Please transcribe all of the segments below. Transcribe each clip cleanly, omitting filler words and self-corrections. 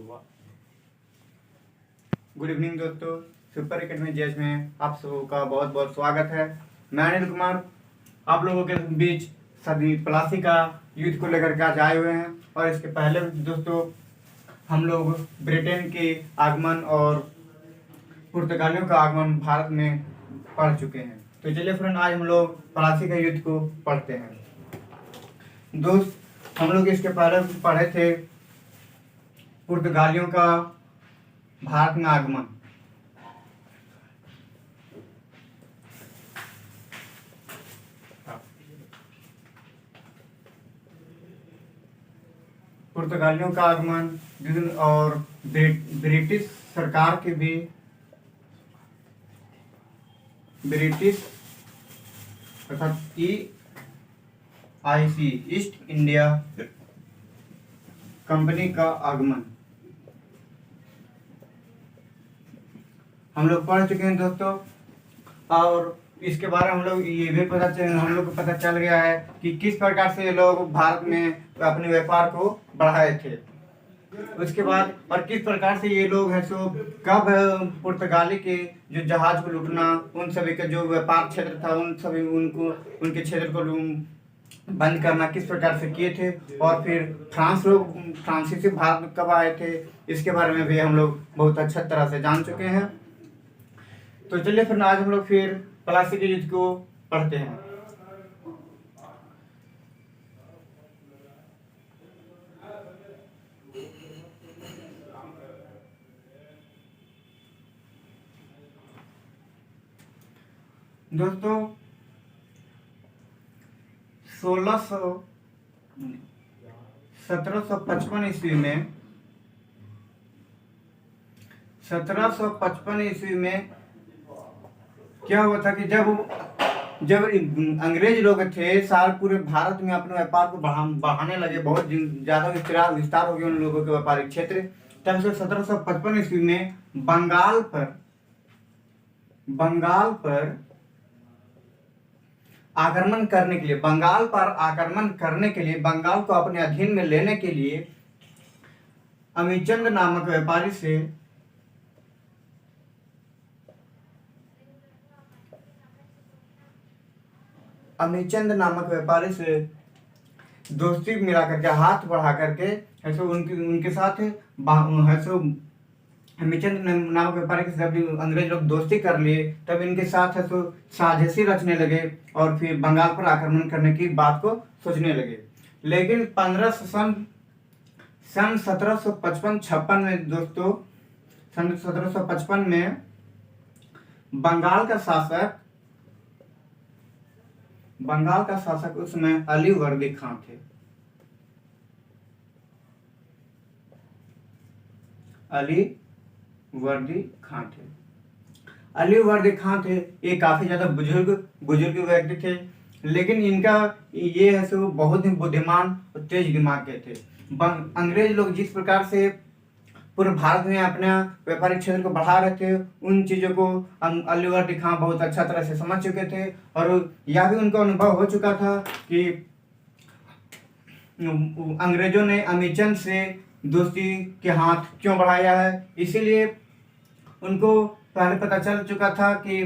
Good evening दोस्तों, super academy JS में आप सबों का बहुत बहुत स्वागत है। मैं अनिल कुमार आप लोगों के बीच सभी प्लासी का युद्ध को लेकर के आज आए हुए हैं। और इसके पहले दोस्तों हम लोग ब्रिटेन के आगमन और पुर्तगालियों का आगमन भारत में पढ़ चुके हैं। तो चलिए फ्रेंड, आज हम लोग प्लासी का युद्ध को पढ़ते हैं। दोस्त, हम लोग इसके पहले पढ़े थे पुर्तगालियों का भारत में आगमन। पुर्तगालियों का आगमन और ब्रिटिश सरकार के भी ब्रिटिश अर्थात EIC ईस्ट इंडिया कंपनी का आगमन हम लोग पढ़ चुके हैं दोस्तों। और इसके बारे में हम लोग ये भी हम लोग को पता चल गया है कि किस प्रकार से ये लोग भारत में अपने व्यापार को बढ़ाए थे। उसके बाद और किस प्रकार से ये लोग हैं सो कब पुर्तगाली के जो जहाज को लूटना, उन सभी का जो व्यापार क्षेत्र था उन सभी उनके क्षेत्र को बंद करना किस प्रकार से किए थे। और फिर फ्रांसीसी भारत में कब आए थे, इसके बारे में भी हम लोग बहुत अच्छा तरह से जान चुके हैं। तो चलिए फिर आज हम लोग फिर प्लासी के युद्ध को पढ़ते हैं। दोस्तों 1755 ईस्वी में 1755 ईस्वी में क्या हुआ था कि जब अंग्रेज लोग थे साल पूरे भारत में अपने व्यापार को बढ़ाने लगे, बहुत ज्यादा विस्तार हो गया उन लोगों के व्यापारिक क्षेत्र। तब से 1755 ईस्वी में बंगाल पर आक्रमण करने के लिए बंगाल को अपने अधीन में लेने के लिए अमीचंद नामक व्यापारी से दोस्ती मिला करके, हाथ बढ़ा करके ऐसे उनके साथ अमीचंद नामक व्यापारी के साथ अंग्रेज लोग दोस्ती कर लिए। तब इनके साथ साजिशी रचने लगे और फिर बंगाल पर आक्रमण करने की बात को सोचने लगे। लेकिन सन 1755 में दोस्तों, सन 1755 में बंगाल का शासक उसमें अली वर्दी खां थे। अली वर्दी खां थे। ये काफी ज्यादा बुजुर्ग व्यक्ति थे, लेकिन इनका ये है सो बहुत ही बुद्धिमान और तेज दिमाग के थे। अंग्रेज लोग जिस प्रकार से पूरे भारत में अपने व्यापारिक क्षेत्र को बढ़ा रहे थे, उन चीजों को अली वर्दी खां बहुत अच्छा तरह से समझ चुके थे। और यह भी उनको अनुभव हो चुका था कि अंग्रेजों ने अमीचंद से दोस्ती के हाथ क्यों बढ़ाया है। इसीलिए उनको पहले पता चल चुका था कि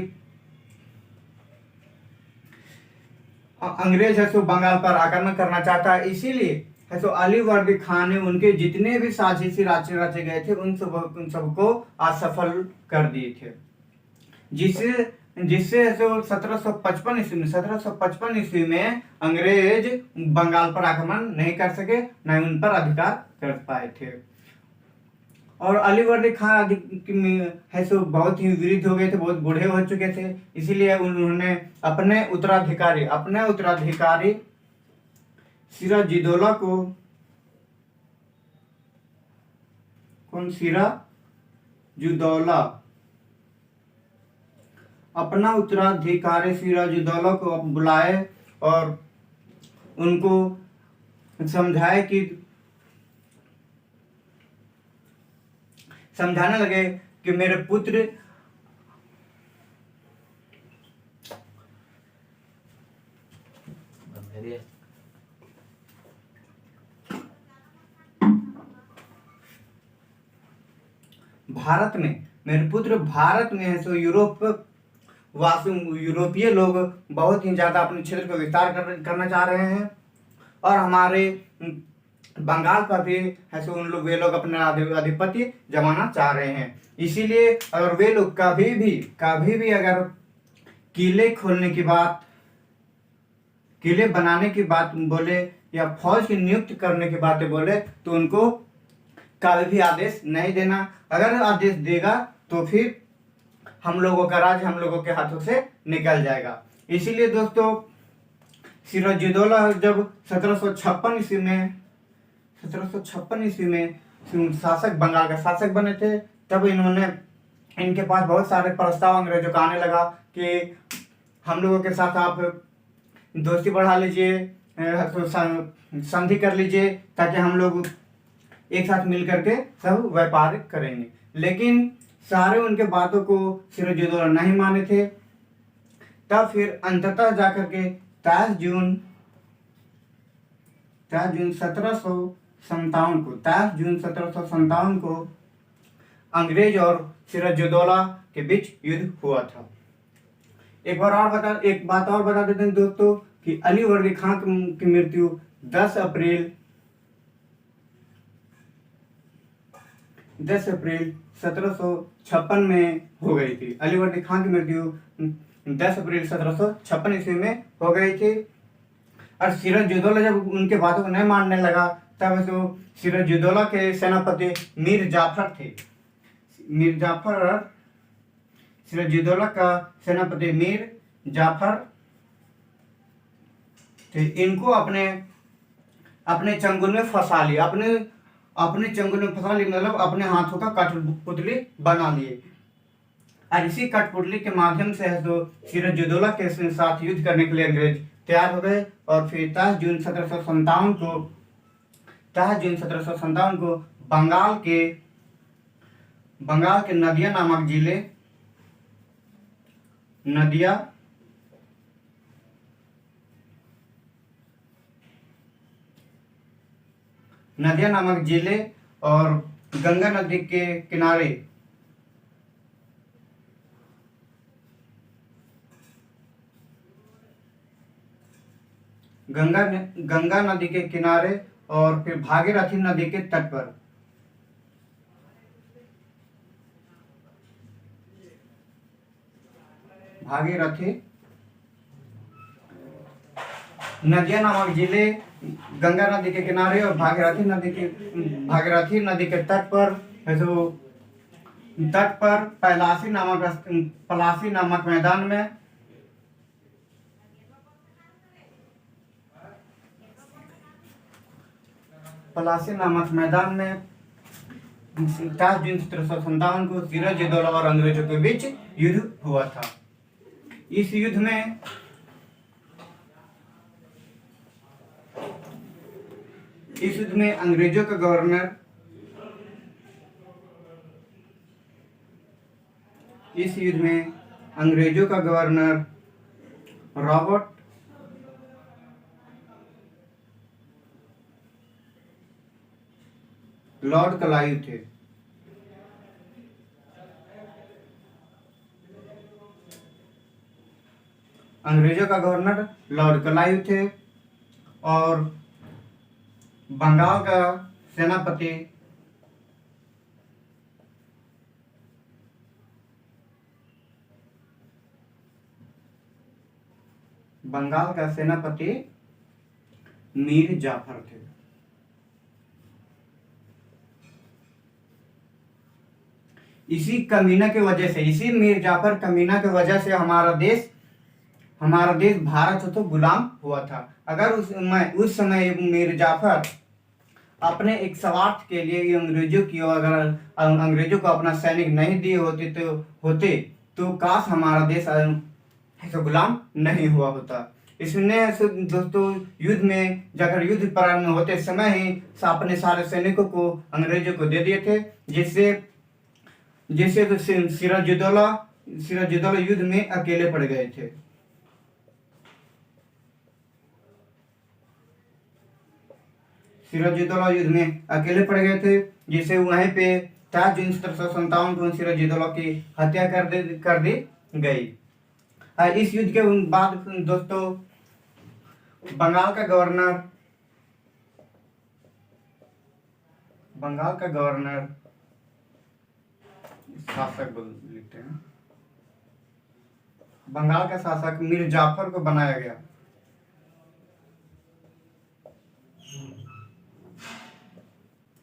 अंग्रेज है सो बंगाल पर आक्रमण करना चाहता है। इसीलिए है सो अली वर्दी खान ने उनके जितने भी साजिशी रचे गए थे उन सबको असफल कर दिए थे, जिससे 1755 ईस्वी में अंग्रेज बंगाल पर आक्रमण नहीं कर सके, न उन पर अधिकार कर पाए थे। और अली वर्दी खान है सो बहुत ही वृद्ध हो गए थे, बहुत बूढ़े हो चुके थे। इसीलिए उन्होंने अपने उत्तराधिकारी सिराजुद्दौला को बुलाए और उनको समझाने लगे कि मेरे पुत्र भारत में, मेरे पुत्र भारत में है, सो यूरोपीय लोग बहुत ही ज़्यादा अपने क्षेत्र को विस्तार करना चाह रहे हैं, और हमारे बंगाल पर भी है सो वे लोग अपना आधिपत्य जमाना चाह रहे हैं। इसीलिए अगर वे लोग कभी भी अगर किले खोलने की बात, किले बनाने की बात बोले या फौज की नियुक्त करने की बातें बोले, तो उनको कभी भी आदेश नहीं देना। अगर आदेश देगा तो फिर हम लोगों का राज्य हम लोगों के हाथों से निकल जाएगा। इसीलिए दोस्तों, सिराजुद्दौला जब 1756 ईस्वी में शासक, बंगाल का शासक बने थे, तब इनके पास बहुत सारे प्रस्ताव अंग्रेजों का आने लगा कि हम लोगों के साथ आप दोस्ती बढ़ा लीजिए, तो संधि कर लीजिए, ताकि हम लोग एक साथ मिल करके सब व्यापार करेंगे। लेकिन सारे उनके बातों को सिराजुद्दौला नहीं माने थे। तब फिर अंततः जाकर के 23 जून 1757 को अंग्रेज और सिराजुद्दौला के बीच युद्ध हुआ था। एक बात और बता देते हैं दोस्तों कि अलीवर्दी खान की मृत्यु 10 अप्रैल 1756 में हो गई थी। अलीवर्दी खान की मृत्यु 10 अप्रैल 1756 ईस्वी में हो गई थी। और सिराजुद्दौला जब उनके बातों को नहीं मानने लगा, तब तो सिराजुद्दौला के सेनापति मीर जाफर थे। सिराजुद्दौला का सेनापति मीर जाफर थे। इनको अपने चंगुल में फंसा लिया, अपने चंगुल में फंसा लिया, मतलब अपने हाथों का कठपुतली बना लिए। और इसी कठपुतली के माध्यम से है तो सिराजुद्दौला के साथ युद्ध करने के लिए अंग्रेज तैयार हो गए। और फिर 10 जून 1757 को बंगाल के नदिया नामक जिले और गंगा नदी के किनारे गंगा नदी के किनारे और फिर भागीरथी नदी के तट पर भागीरथी नदिया नामक जिले गंगा नदी के किनारे और भागीरथी नदी के तट पर है जो पलासी नामक मैदान में पलासी नामक मैदान में 10 जून 1757 को सिराजुद्दौला और अंग्रेजों के बीच युद्ध हुआ था। इस युद्ध में अंग्रेजों का गवर्नर रॉबर्ट लॉर्ड क्लाइव थे। अंग्रेजों का गवर्नर लॉर्ड क्लाइव थे और बंगाल का सेनापति मीर जाफर थे। इसी मीर जाफर कमीना की वजह से हमारा देश भारत तो गुलाम हुआ था। अगर उस समय मीर जाफर अपने एक स्वार्थ के लिए अंग्रेजों को अपना सैनिक नहीं दिए होते तो काश हमारा देश ऐसा गुलाम नहीं हुआ होता। इसने दोस्तों युद्ध प्रारंभ होते समय ही अपने सारे सैनिकों को अंग्रेजों को दे दिए थे, जिससे तो सिराजुद्दौला युद्ध में अकेले पड़ गए थे। जिससे वहीं पे 23 जून 1757 को सिराजुद्दौला की हत्या कर दी गई। इस युद्ध के बाद दोस्तों बंगाल का गवर्नर शासक लिखते हैं, बंगाल का शासक मीर जाफर को बनाया गया।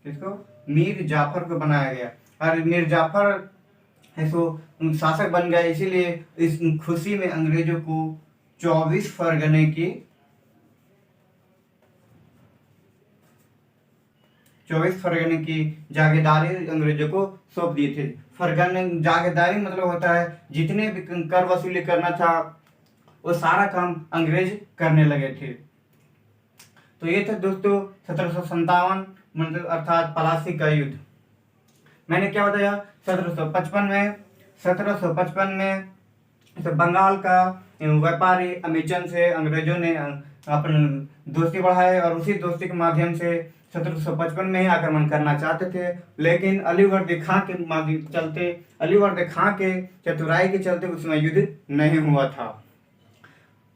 किसको? मीर जाफर को बनाया गया। और मीर जाफर है सो शासक बन गया, इसीलिए इस खुशी में अंग्रेजों को 24 फरगने की 24 फरगने की जागीरदारी अंग्रेजों को सौंप दी थी। फरगने जागीरदारी मतलब होता है जितने भी कर वसूली करना था वो सारा काम अंग्रेज करने लगे थे। तो ये था दोस्तों 1757 मतलब अर्थात पलासी का युद्ध। मैंने क्या बताया 1755 में तो बंगाल का व्यापारी अमीचंद से अंग्रेजों ने अपनी दोस्ती बढ़ाई और उसी दोस्ती के माध्यम से 1755 में ही आक्रमण करना चाहते थे, लेकिन अलीवर्दी खां के चतुराई के चलते उसमें युद्ध नहीं हुआ था।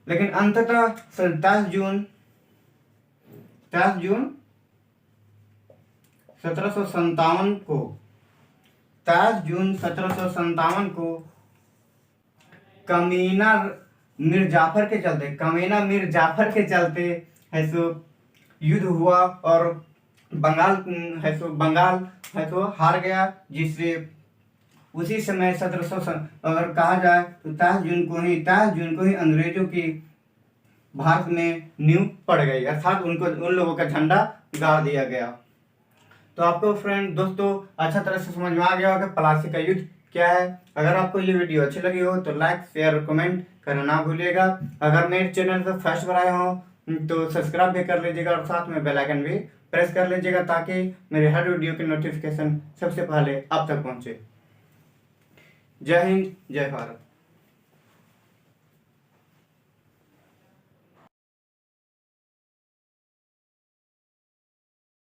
लेकिन अंततः 23 जून 1757 को कमीना मीर जाफर के चलते है सो युद्ध हुआ और बंगाल हार गया, जिससे उसी समय 1700 अगर कहा जाए तो 23 जून को ही अंग्रेजों की भारत में नींव पड़ गई, अर्थात उन लोगों का झंडा गाड़ दिया गया। तो आपको दोस्तों अच्छा तरह से समझ में आ गया होगा पलासी का युद्ध क्या है। अगर आपको ये वीडियो अच्छी लगी हो तो लाइक शेयर और कमेंट करना ना भूलिएगा। अगर मेरे चैनल पर फर्स्ट बार आए हो तो सब्सक्राइब भी कर लीजिएगा और साथ में बेल आइकन भी प्रेस कर लीजिएगा ताकि मेरे हर वीडियो की नोटिफिकेशन सबसे पहले आप तक पहुंचे। जय हिंद, जय भारत।